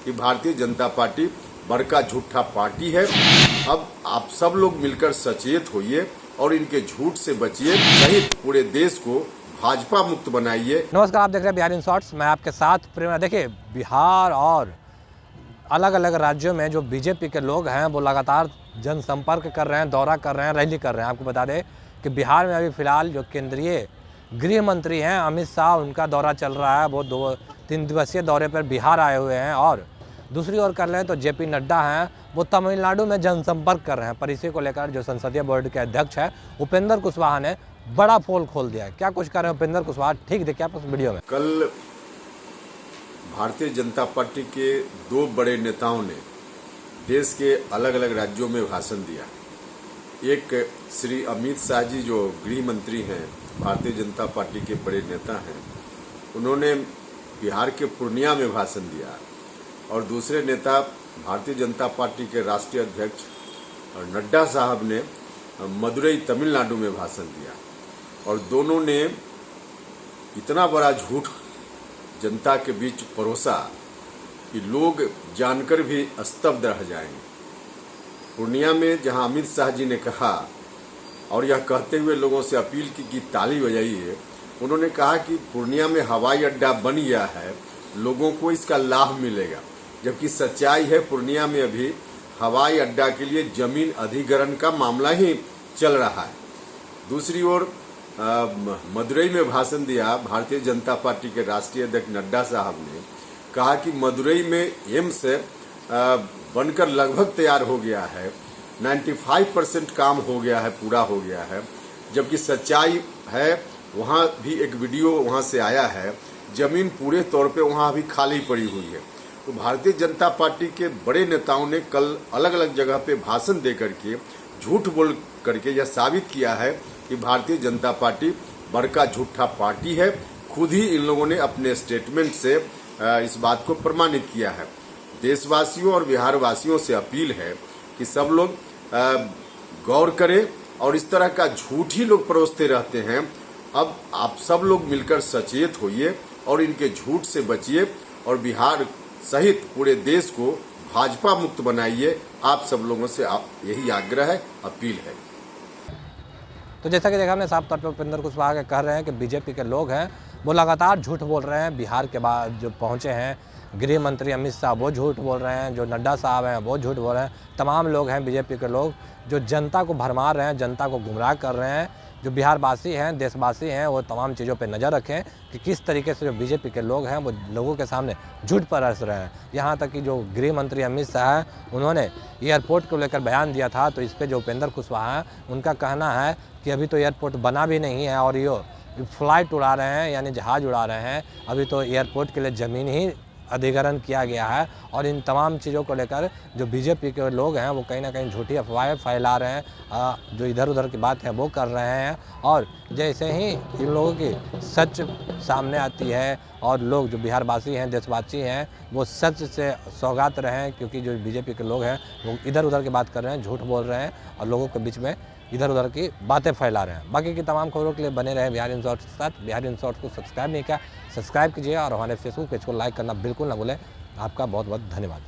कि भारतीय जनता पार्टी बड़का झूठा पार्टी है। अब आप सब लोग मिलकर सचेत होइए और इनके झूठ से बचिए, सहित पूरे देश को भाजपा मुक्त बनाइए। नमस्कार, आप देख रहे हैं बिहार इन शॉर्ट्स। मैं आपके साथ प्रेरणा। देखिए, बिहार और अलग अलग राज्यों में जो बीजेपी के लोग हैं वो लगातार जनसंपर्क कर रहे हैं, दौरा कर रहे हैं, रैली कर रहे हैं। आपको बता दें कि बिहार में अभी फ़िलहाल जो केंद्रीय गृह मंत्री हैं अमित शाह, उनका दौरा चल रहा है। वो 2-3 दिवसीय दौरे पर बिहार आए हुए हैं। और दूसरी ओर कर लें तो जेपी नड्डा हैं, वो तमिलनाडु में जनसंपर्क कर रहे हैं। पर इसी को लेकर जो संसदीय बोर्ड के अध्यक्ष हैं उपेंद्र कुशवाहा ने बड़ा पोल खोल दिया है। क्या कुछ कर रहे हैं उपेंद्र कुशवाहा, ठीक देखिए आप उस वीडियो में। कल भारतीय जनता पार्टी के 2 बड़े नेताओं ने देश के अलग अलग राज्यों में भाषण दिया। एक श्री अमित शाह जी जो गृह मंत्री हैं, भारतीय जनता पार्टी के बड़े नेता हैं, उन्होंने बिहार के पूर्णिया में भाषण दिया। और दूसरे नेता भारतीय जनता पार्टी के राष्ट्रीय अध्यक्ष नड्डा साहब ने मदुरई तमिलनाडु में भाषण दिया। और दोनों ने इतना बड़ा झूठ जनता के बीच परोसा कि लोग जानकर भी स्तब्ध रह जाएंगे। पूर्णिया में जहां अमित शाह जी ने कहा और यह कहते हुए लोगों से अपील की कि ताली बजाइए, उन्होंने कहा कि पूर्णिया में हवाई अड्डा बन गया है, लोगों को इसका लाभ मिलेगा। जबकि सच्चाई है पूर्णिया में अभी हवाई अड्डा के लिए जमीन अधिग्रहण का मामला ही चल रहा है। दूसरी ओर मदुरई में भाषण दिया भारतीय जनता पार्टी के राष्ट्रीय अध्यक्ष नड्डा साहब ने कहा कि मदुरई में एम्स बनकर लगभग तैयार हो गया है, 95% काम हो गया है, पूरा हो गया है। जबकि सच्चाई है वहाँ भी एक वीडियो वहाँ से आया है, जमीन पूरे तौर पे वहाँ अभी खाली पड़ी हुई है। तो भारतीय जनता पार्टी के बड़े नेताओं ने कल अलग अलग जगह पे भाषण दे करके झूठ बोल करके यह साबित किया है कि भारतीय जनता पार्टी बड़का झूठा पार्टी है। खुद ही इन लोगों ने अपने स्टेटमेंट से इस बात को प्रमाणित किया है। देशवासियों और बिहार वासियों से अपील है कि सब लोग गौर करें और इस तरह का झूठ ही लोग परोसते रहते हैं। अब आप सब लोग मिलकर सचेत होइए और इनके झूठ से बचिए और बिहार सहित पूरे देश को भाजपा मुक्त बनाइए। आप सब लोगों से यही आग्रह है, अपील है। तो जैसा कि देखा हमने साफ तौर पर उपेंद्र कुशवाहा के कह रहे हैं कि बीजेपी के लोग हैं वो लगातार झूठ बोल रहे हैं। बिहार के बाद जो पहुंचे हैं गृह मंत्री अमित शाह वो झूठ बोल रहे हैं, जो नड्डा साहब हैं वो झूठ बोल रहे हैं। तमाम लोग हैं बीजेपी के लोग जो जनता को भरमार रहे हैं, जनता को गुमराह कर रहे हैं। जो बिहारवासी हैं, देशवासी हैं, वो तमाम चीज़ों पे नज़र रखें कि किस तरीके से जो बीजेपी के लोग हैं वो लोगों के सामने झूठ परस रहे हैं। यहाँ तक कि जो गृह मंत्री अमित शाह हैं उन्होंने एयरपोर्ट को लेकर बयान दिया था, तो इस पर जो उपेंद्र कुशवाहा हैं उनका कहना है कि अभी तो एयरपोर्ट बना भी नहीं है और ये फ्लाइट उड़ा रहे हैं, यानी जहाज़ उड़ा रहे हैं। अभी तो एयरपोर्ट के लिए ज़मीन ही अधिग्रहण किया गया है। और इन तमाम चीज़ों को लेकर जो बीजेपी के लोग हैं वो कहीं ना कहीं झूठी अफवाहें फैला रहे हैं, जो इधर उधर की बात है वो कर रहे हैं। और जैसे ही इन लोगों की सच सामने आती है और लोग जो बिहारवासी हैं, देशवासी हैं, वो सच से सौगात रहे हैं, क्योंकि जो बीजेपी के लोग हैं वो इधर उधर की बात कर रहे हैं, झूठ बोल रहे हैं और लोगों के बीच में इधर उधर की बातें फैला रहे हैं। बाकी की तमाम खबरों के लिए बने रहे बिहार इन शॉर्ट्स के साथ। बिहार इन शॉर्ट्स को सब्सक्राइब नहीं किया, सब्सक्राइब कीजिए और हमारे फेसबुक पेज को लाइक करना बिल्कुल ना भूलें। आपका बहुत बहुत धन्यवाद।